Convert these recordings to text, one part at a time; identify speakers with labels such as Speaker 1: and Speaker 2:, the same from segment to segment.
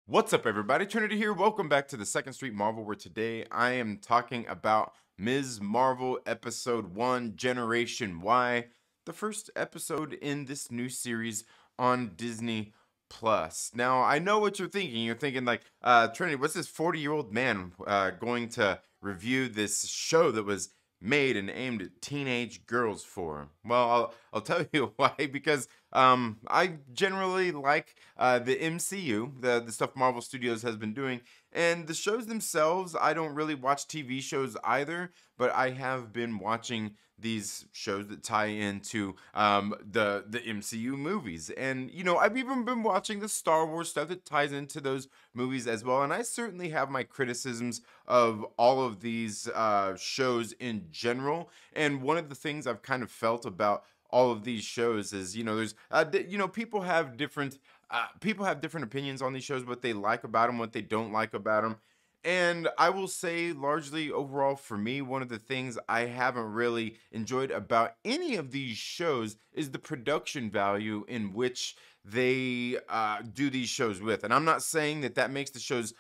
Speaker 1: What's up, everybody? Trinity here. Welcome back to the Second Street Marvel, where today I am talking about Ms. Marvel Episode 1 Generation Y, the first episode in this new series on Disney Plus. Now, I know what you're thinking. You're thinking, like, Trinity, what's this 40-year-old man going to review this show that was made and aimed at teenage girls for? Well, I'll tell you why. Because I generally like the MCU, the stuff Marvel Studios has been doing, and the shows themselves. I don't really watch TV shows either, but I have been watching these shows that tie into the MCU movies, and I've even been watching the Star Wars stuff that ties into those movies as well. And I certainly have my criticisms of all of these shows in general. And one of the things I've kind of felt about all of these shows is, there's people have different opinions on these shows, what they like about them, what they don't like about them. And I will say, largely overall, for me, one of the things I haven't really enjoyed about any of these shows is the production value in which they do these shows with. And I'm not saying that that makes the shows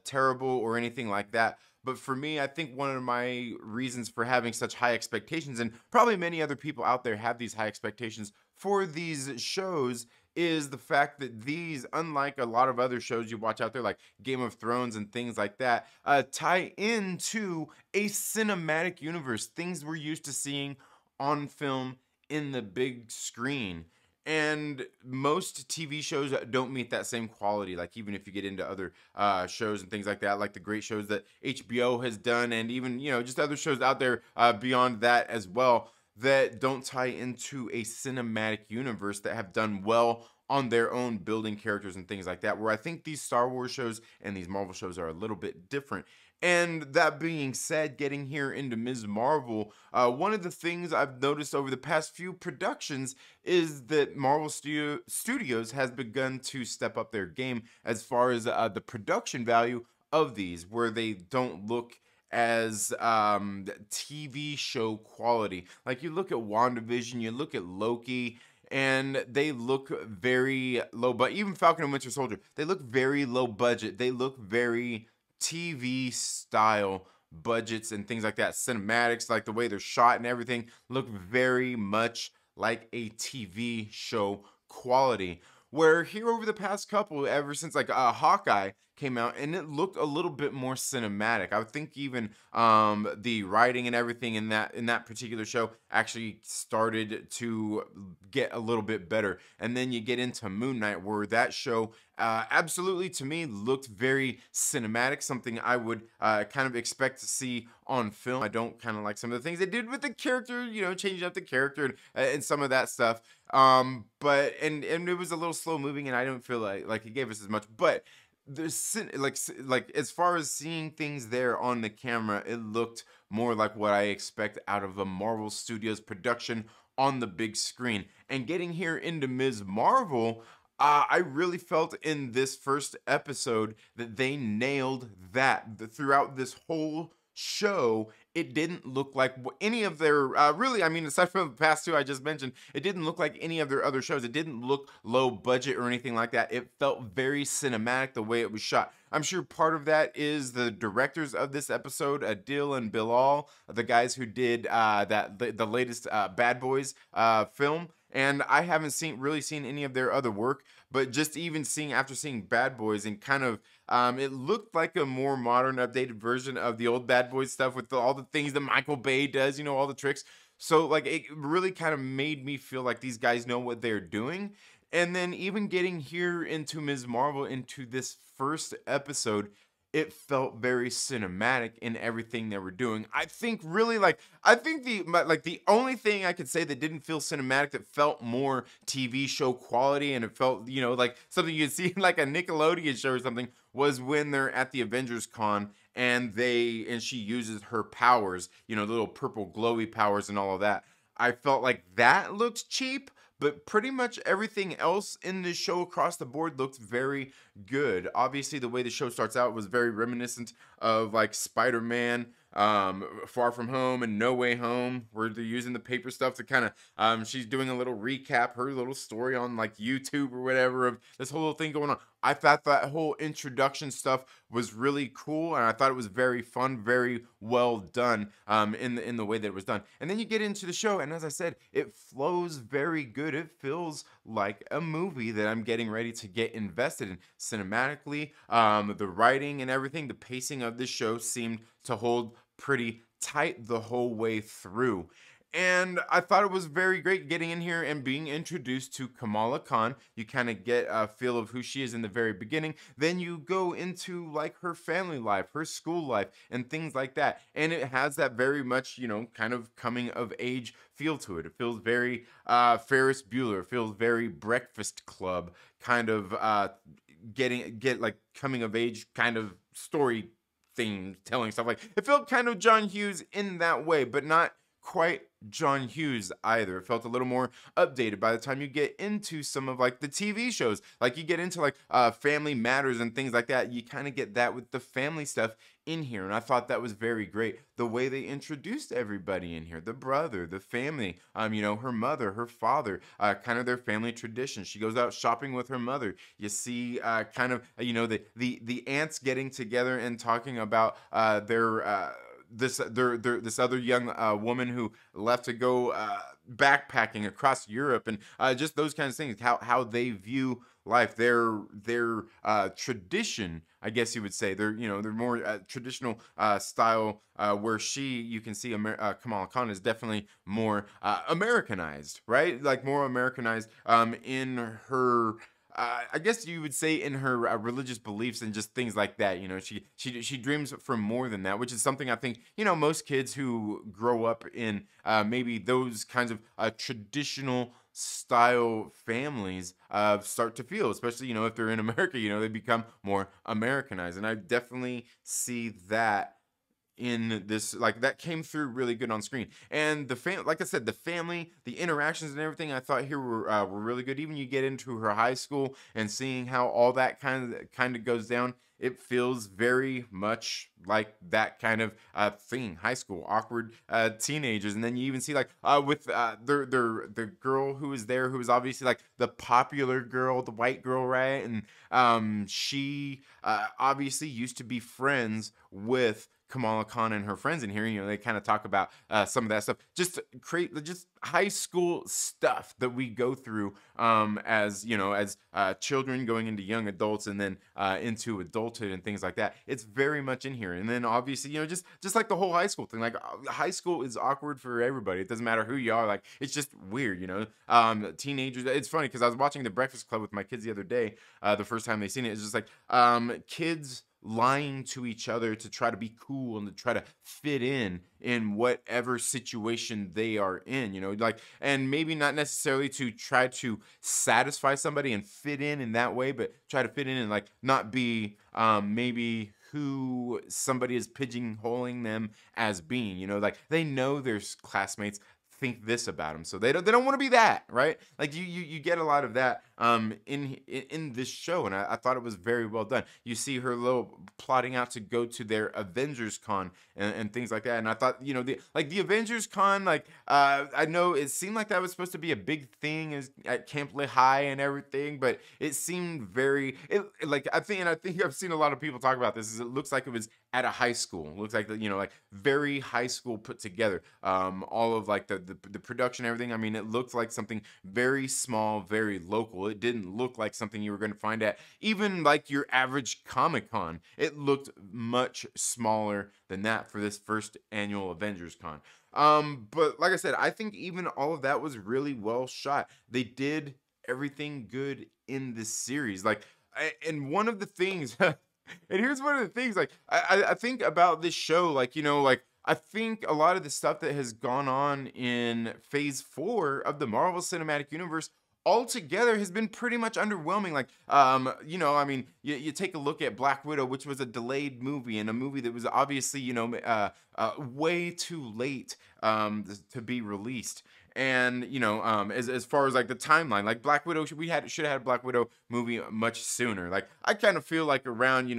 Speaker 1: terrible or anything like that. But for me, I think one of my reasons for having such high expectations, and probably many other people out there have these high expectations for these shows, is the fact that these, unlike a lot of other shows you watch out there, like Game of Thrones and things like that, tie into a cinematic universe, things we're used to seeing on film in the big screen. And most TV shows don't meet that same quality. Like, even if you get into other shows and things like that, like the great shows that HBO has done, and even just other shows out there beyond that as well, that don't tie into a cinematic universe, that have done well on their own building characters and things like that, where I think these Star Wars shows and these Marvel shows are a little bit different. And that being said, getting here into Ms. Marvel, one of the things I've noticed over the past few productions is that Marvel Studios has begun to step up their game as far as the production value of these, where they don't look as TV show quality. Like, you look at WandaVision, you look at Loki, and they look very low. But even Falcon and Winter Soldier, they look very low budget. They look very TV style budgets and things like that. Cinematics, like the way they're shot and everything, look very much like a TV show quality. Where here over the past couple, ever since like Hawkeye came out, and it looked a little bit more cinematic. I would think even the writing and everything in that particular show actually started to get a little bit better. And then you get into Moon Knight, where that show absolutely, to me, looked very cinematic, something I would kind of expect to see on film. I don't kind of like some of the things they did with the character, changing up the character and some of that stuff. But it was a little slow moving, and I don't feel like it gave us as much. But like as far as seeing things there on the camera, it looked more like what I expect out of a Marvel Studios production on the big screen. And getting here into Ms. Marvel, I really felt in this first episode that they nailed that. Throughout this whole show, it didn't look like any of their really, I mean, aside from the past two I just mentioned, it didn't look like any of their other shows. It didn't look low budget or anything like that. It felt very cinematic the way it was shot. I'm sure part of that is the directors of this episode, Adil and Bilal, the guys who did the latest Bad Boys film. And I haven't really seen any of their other work, but just even after seeing Bad Boys, and kind of it looked like a more modern, updated version of the old Bad Boys stuff, with all the things that Michael Bay does, all the tricks. So like, it really kind of made me feel like these guys know what they're doing. And then even getting here into Ms. Marvel, into this first episode, it felt very cinematic in everything they were doing. I think really, I think the only thing I could say that didn't feel cinematic, that felt more TV show quality, and it felt like something you'd see in like a Nickelodeon show or something, was when they're at the Avengers Con, and she uses her powers, the little purple glowy powers and all of that. I felt like that looked cheap, but pretty much everything else in this show across the board looked very, good. Obviously, the way the show starts out was very reminiscent of like Spider-Man, Far From Home and No Way Home, where they're using the paper stuff to kind of she's doing a little recap, her little story on like YouTube or whatever of this whole thing going on. I thought that whole introduction stuff was really cool, and I thought it was very fun, very well done in the way that it was done. And then you get into the show, and as I said, it flows very good. It feels like a movie that I'm getting ready to get invested in cinematically. The writing and everything, the pacing of this show seemed to hold pretty tight the whole way through. And I thought it was very great getting in here and being introduced to Kamala Khan. You kind of get a feel of who she is in the very beginning. Then you go into like her family life, her school life, and things like that. And it has that very much, kind of coming of age feel to it. It feels very Ferris Bueller. It feels very Breakfast Club kind of get like coming of age kind of story thing, telling stuff. Like it felt kind of John Hughes in that way, but not quite John Hughes either. It felt a little more updated by the time you get into some of like the TV shows. Like you get into like Family Matters and things like that. You kind of get that with the family stuff in here. And I thought that was very great. The way they introduced everybody in here, the brother, the family, her mother, her father, kind of their family tradition. She goes out shopping with her mother. You see kind of, the aunts getting together and talking about their this other young woman who left to go backpacking across Europe, and just those kinds of things. How they view life, their tradition, I guess you would say. They're more traditional style, where you can see Kamala Khan is definitely more Americanized, right? Like more Americanized in her I guess you would say in her religious beliefs and just things like that. She dreams for more than that, which is something I think most kids who grow up in maybe those kinds of traditional style families start to feel, especially if they're in America. They become more Americanized, and I definitely see that in this, like that came through really good on screen. And like I said, the family, the interactions and everything I thought here were really good. Even you get into her high school and seeing how all that kind of goes down, it feels very much like that kind of thing. High school, awkward teenagers. And then you even see like with the girl who is there, who is obviously like the popular girl, the white girl, right? And she obviously used to be friends with Kamala Khan and her friends in here. They kind of talk about some of that stuff, just create just high school stuff that we go through as children going into young adults and then into adulthood and things like that. It's very much in here. And then obviously, just like the whole high school thing, like high school is awkward for everybody. It doesn't matter who you are. Like it's just weird, teenagers. It's funny because I was watching The Breakfast Club with my kids the other day, the first time they seen it. It's just like kids lying to each other to try to be cool and to try to fit in whatever situation they are in, like, and maybe not necessarily to try to satisfy somebody and fit in that way, but try to fit in and like not be maybe who somebody is pigeonholing them as being. Like they know their classmates think this about them, so they don't want to be that, right? Like you get a lot of that in this show, and I thought it was very well done. You see her little plotting out to go to their Avengers Con and things like that, and I thought the Avengers Con, like I know it seemed like that was supposed to be a big thing at Camp High and everything, but it seemed very like I think I've seen a lot of people talk about this. Is it looks like it was at a high school. It looks like like very high school put together. All of like the production and everything. I mean, it looked like something very small, very local. It didn't look like something you were going to find at even like your average Comic-Con. It looked much smaller than that for this first annual Avengers Con. But like I said, I think even all of that was really well shot. They did everything good in this series. Like, and one of the things, and here's one of the things, like, I think about this show, like, like, I think a lot of the stuff that has gone on in phase 4 of the Marvel Cinematic Universe altogether has been pretty much underwhelming. Like, I mean, you take a look at Black Widow, which was a delayed movie, and a movie that was obviously, way too late to be released. And as far as like the timeline, like Black Widow, should have had a Black Widow movie much sooner. Like I kind of feel like around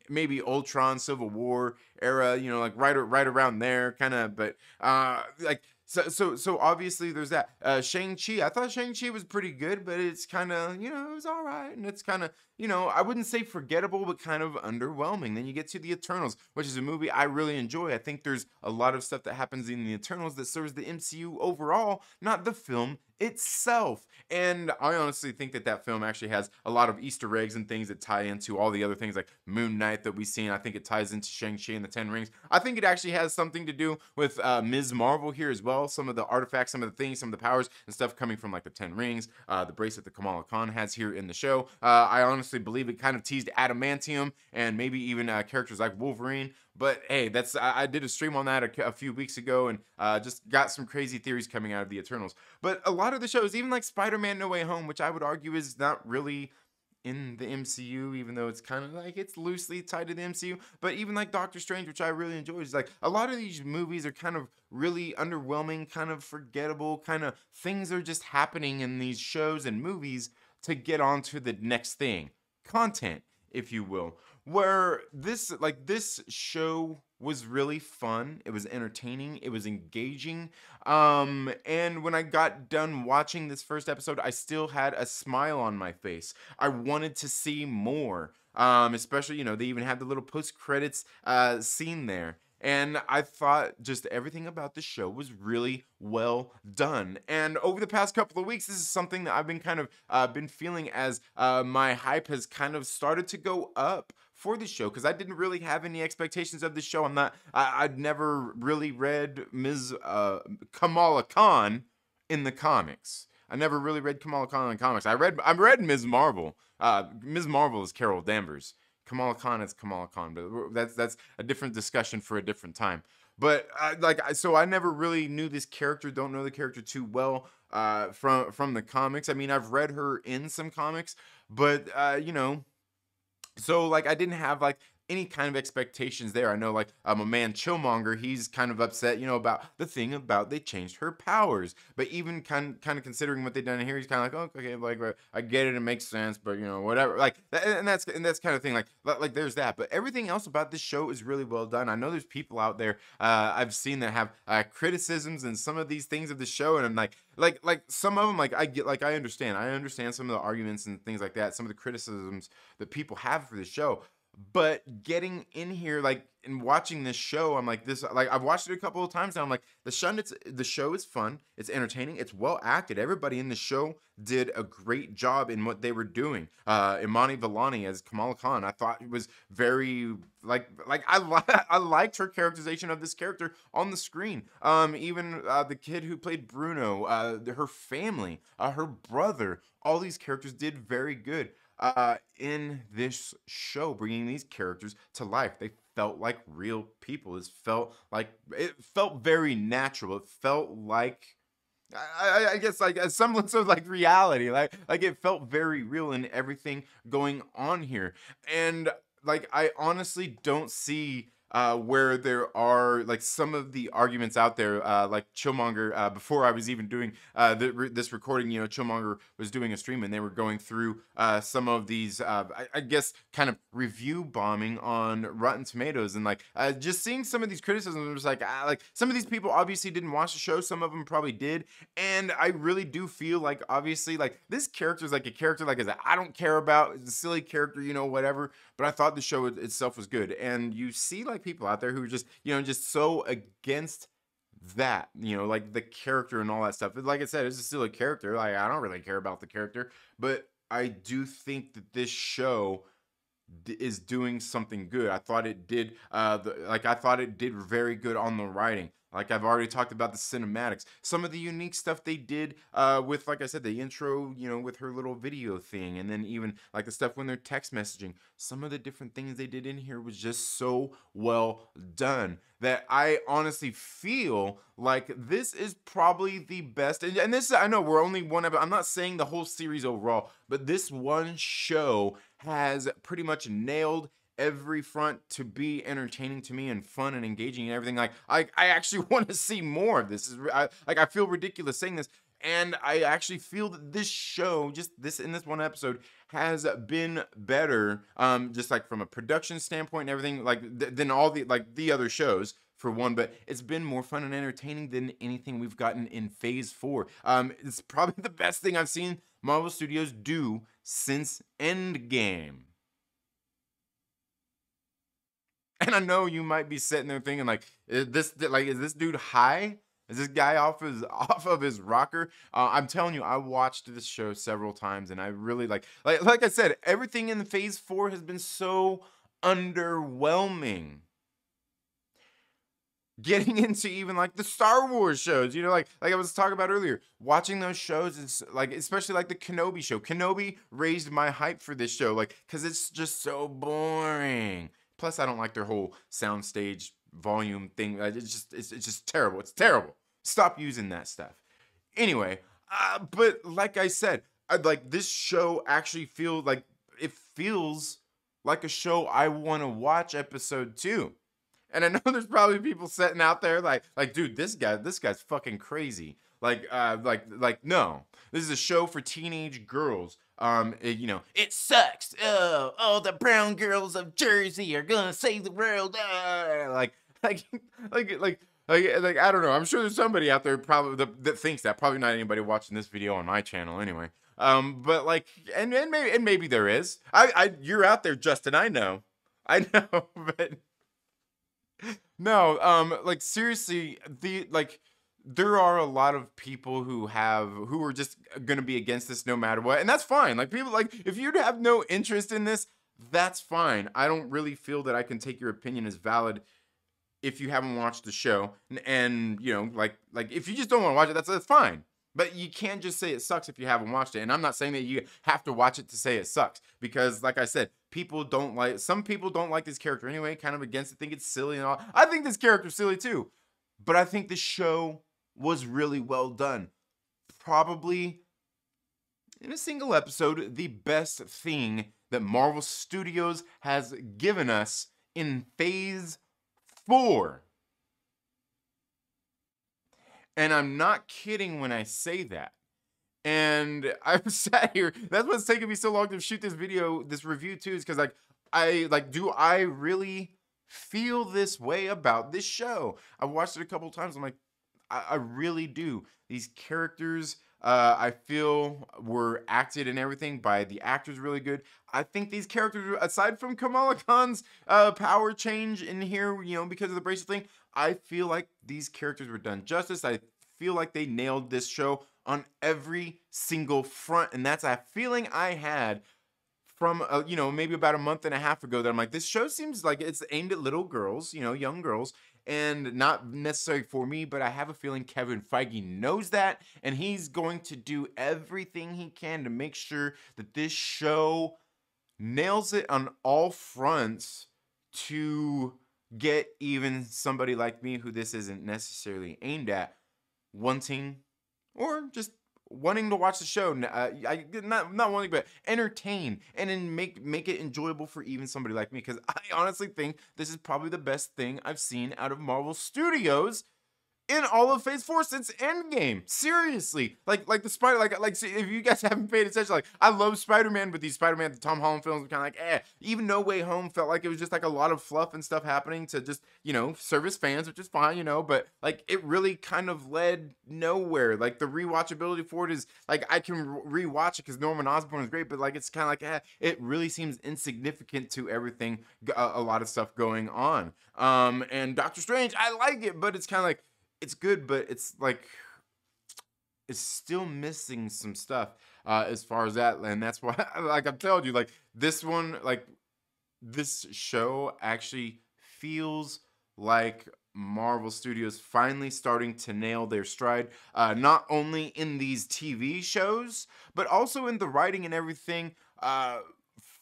Speaker 1: maybe Ultron, Civil War era, like right around there, kind of. But like so obviously there's that. Shang-Chi, I thought Shang-Chi was pretty good, but it's kind of it was all right, and it's kind of I wouldn't say forgettable, but kind of underwhelming. Then you get to the Eternals, which is a movie I really enjoy. I think there's a lot of stuff that happens in the Eternals that serves the MCU overall, not the film itself. And I honestly think that film actually has a lot of Easter eggs and things that tie into all the other things like Moon Knight that we've seen. I think it ties into Shang-Chi and the Ten Rings. I think it actually has something to do with Ms. Marvel here as well. Some of the artifacts, some of the things, some of the powers and stuff coming from like the Ten Rings, the bracelet that Kamala Kahn has here in the show. I honestly believe it kind of teased adamantium and maybe even characters like Wolverine. But hey, I did a stream on that a few weeks ago, and just got some crazy theories coming out of the Eternals. But a lot of the shows, even like Spider-Man No Way Home, which I would argue is not really in the MCU, even though it's kind of like it's loosely tied to the MCU. But even like Doctor Strange, which I really enjoy, is like a lot of these movies are kind of really underwhelming, kind of forgettable, kind of things are just happening in these shows and movies to get on to the next thing, content, if you will. Where this show was really fun, it was entertaining, it was engaging, and when I got done watching this first episode, I still had a smile on my face. I wanted to see more, especially they even had the little post credits scene there. And I thought just everything about the show was really well done. And over the past couple of weeks, this is something that I've been kind of been feeling as my hype has kind of started to go up for the show, because I didn't really have any expectations of the show. I'd never really read Ms. Kamala Kahn in the comics. I never really read Kamala Kahn in the comics. I read Ms. Marvel. Ms. Marvel is Carol Danvers. Kamala Kahn is Kamala Kahn, but that's a different discussion for a different time. But so I never really knew this character. Don't know the character too well from the comics. I mean, I've read her in some comics, but so like I didn't have like any kind of expectations there. I know like my man Chillmonger, he's kind of upset, about the thing about they changed her powers. But even kind of considering what they've done here, he's kind of like, oh, okay, like I get it, it makes sense, but whatever. Like and that's kind of thing. Like there's that. But everything else about this show is really well done. I know there's people out there I've seen that have criticisms and some of these things of the show, and I'm like some of them I understand some of the arguments and things like that, some of the criticisms that people have for the show. But getting in here, like, and watching this show, I'm like, I've watched it a couple of times now. I'm like, the show is fun, it's entertaining, it's well acted. Everybody in the show did a great job in what they were doing. Iman Vellani as Kamala Khan, I thought it was very I liked her characterization of this character on the screen. Even the kid who played Bruno, her family, her brother, all these characters did very good in this show, bringing these characters to life. They felt like real people. It felt very natural. It felt like I guess like a semblance of like reality. Like it felt very real in everything going on here. And like I honestly don't see where there are like some of the arguments out there, like Chillmonger, before I was even doing this recording, Chillmonger was doing a stream and they were going through some of these, I guess, kind of review bombing on Rotten Tomatoes, and just seeing some of these criticisms was like some of these people obviously didn't watch the show, some of them probably did, and I really do feel like obviously like this character is like a character like I don't care about, it's a silly character, whatever, but I thought the show itself was good, and you see like people out there who are just just so against that, like the character and all that stuff. Like I said, it's still a character. Like I don't really care about the character, but I do think that this show is doing something good. I thought it did I thought it did very good on the writing. Like I've already talked about the cinematics, some of the unique stuff they did with, like I said, the intro, with her little video thing, and then even like the stuff when they're text messaging. Some of the different things they did in here was just so well done that I honestly feel like this is probably the best. And this, I know we're only one of it. I'm not saying the whole series overall, but this one show has pretty much nailed every front to be entertaining to me and fun and engaging and everything. Like I actually want to see more of this. I feel ridiculous saying this, and I actually feel that this show, just this in this one episode, has been better, just like from a production standpoint and everything, like than all the other shows for one. But it's been more fun and entertaining than anything we've gotten in Phase 4. It's probably the best thing I've seen Marvel Studios do since Endgame. And I know you might be sitting there thinking, like, is this dude high? Is this guy off of his rocker? I'm telling you, I watched this show several times, and I really like I said, everything in the Phase 4 has been so underwhelming. Getting into even like the Star Wars shows, like I was talking about earlier, watching those shows is like, especially like the Kenobi show. Kenobi raised my hype for this show, like, because it's just so boring. Plus, I don't like their whole soundstage volume thing. It's just terrible. It's terrible. Stop using that stuff. Anyway, but like I said, like this show actually feels like a show I want to watch episode 2. And I know there's probably people sitting out there like, dude, this guy's fucking crazy. Like, no, this is a show for teenage girls. It sucks. Oh, the brown girls of Jersey are gonna save the world. I don't know. I'm sure there's somebody out there probably that thinks that. Probably not anybody watching this video on my channel anyway. But like, and maybe there is. You're out there, Justin. I know, but no. Like seriously, there are a lot of people who are just gonna be against this no matter what, and that's fine. Like people, like if you have no interest in this, that's fine. I don't really feel that I can take your opinion as valid if you haven't watched the show, and like if you just don't want to watch it, that's fine. But you can't just say it sucks if you haven't watched it. And I'm not saying that you have to watch it to say it sucks, because like I said, some people don't like this character anyway, kind of against it, think it's silly and all. I think this character's silly too, but I think the show was really well done. Probably in a single episode, the best thing that Marvel Studios has given us in Phase 4. And I'm not kidding when I say that. And I've sat here, that's what's taking me so long to shoot this review too, is because do I really feel this way about this show? I watched it a couple of times. I'm like, I really do. These characters, I feel were acted and everything by the actors really good. I think these characters, aside from Kamala Khan's power change in here, because of the bracelet thing, I feel like these characters were done justice. I feel like they nailed this show on every single front, and that's a feeling I had from maybe about a month and a half ago, that I'm like, this show seems like it's aimed at little girls, young girls, and not necessarily for me, but I have a feeling Kevin Feige knows that, and he's going to do everything he can to make sure that this show nails it on all fronts to get even somebody like me, who this isn't necessarily aimed at, wanting or just wanting to watch the show. Not wanting, but entertain and then make it enjoyable for even somebody like me, because I honestly think this is probably the best thing I've seen out of Marvel Studios in all of Phase 4 since Endgame. Seriously. Like the Spider, if you guys haven't paid attention, I love Spider-Man, but these Spider-Man, the Tom Holland films, are kind of like, Even No Way Home felt like it was just like a lot of fluff and stuff happening to just, service fans, which is fine, but it really kind of led nowhere. Like the rewatchability for it is like, I can rewatch it because Norman Osborn is great, but it's kind of like, it really seems insignificant to everything, a lot of stuff going on. And Doctor Strange, I like it, but it's kind of like, it's good, but it's it's still missing some stuff as far as that, and that's why, like I'm telling you, this one, this show actually feels like Marvel Studios finally starting to nail their stride, not only in these TV shows, but also in the writing and everything.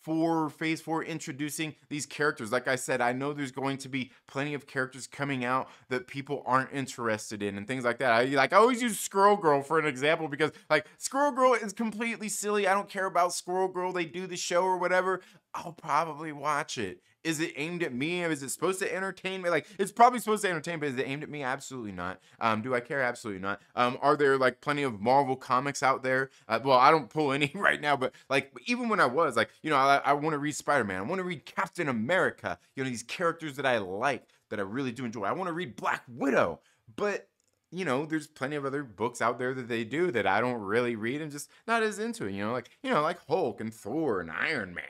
Speaker 1: For Phase 4, introducing these characters. Like I said, I know there's going to be plenty of characters coming out that people aren't interested in and things like that. I always use Squirrel Girl for an example, because Squirrel Girl is completely silly. I don't care about Squirrel Girl. They do the show or whatever. I'll probably watch it. Is it aimed at me? Is it supposed to entertain me? Like, it's probably supposed to entertain, but is it aimed at me? Absolutely not. Do I care? Absolutely not. Are there like plenty of Marvel comics out there? Well, I don't pull any right now, but like, even when I was like, I want to read Spider-Man. I want to read Captain America. These characters that I like, that I really do enjoy. I want to read Black Widow, but there's plenty of other books out there that they do that I don't really read and just not as into it. Like Hulk and Thor and Iron Man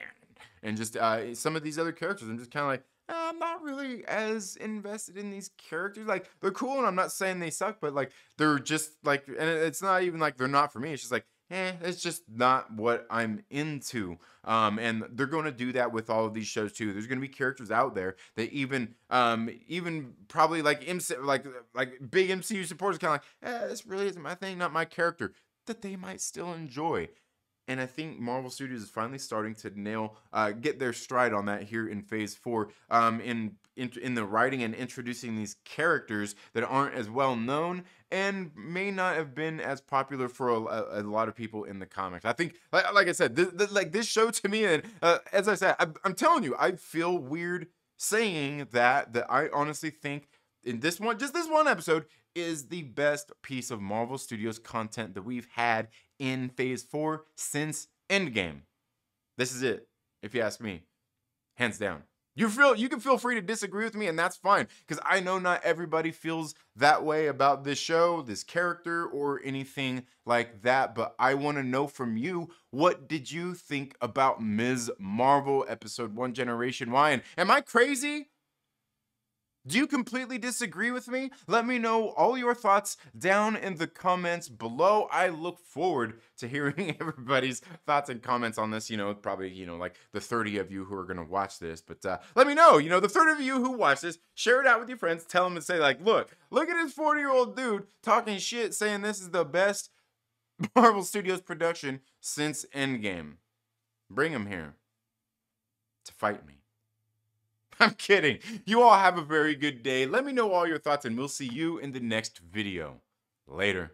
Speaker 1: and just some of these other characters. I'm just kind of like, I'm not really as invested in these characters. Like, they're cool, and I'm not saying they suck, but like, they're just like, and it's not even like they're not for me. It's just like, it's just not what I'm into. And they're going to do that with all of these shows too. There's going to be characters out there that even probably like like big MCU supporters kind of like, this really isn't my thing, not my character, that they might still enjoy. And I think Marvel Studios is finally starting to get their stride on that here in Phase 4, in the writing and introducing these characters that aren't as well known and may not have been as popular for a lot of people in the comics. I think, like I said, this show to me, and as I said, I'm telling you, I feel weird saying that I honestly think in this one episode is the best piece of Marvel Studios content that we've had in Phase 4 since Endgame. This is it, if you ask me. Hands down. You can feel free to disagree with me, and that's fine, because I know not everybody feels that way about this show, this character, or anything like that, but I want to know from you, what did you think about Ms. Marvel Episode 1 Generation Y? And am I crazy? Do you completely disagree with me? Let me know all your thoughts down in the comments below. I look forward to hearing everybody's thoughts and comments on this. Probably, like the 30 of you who are going to watch this. But let me know, the 30 of you who watch this, share it out with your friends. Tell them and say, like, look at this 40-year-old dude talking shit, saying this is the best Marvel Studios production since Endgame. Bring him here to fight me. I'm kidding. You all have a very good day. Let me know all your thoughts, and we'll see you in the next video. Later.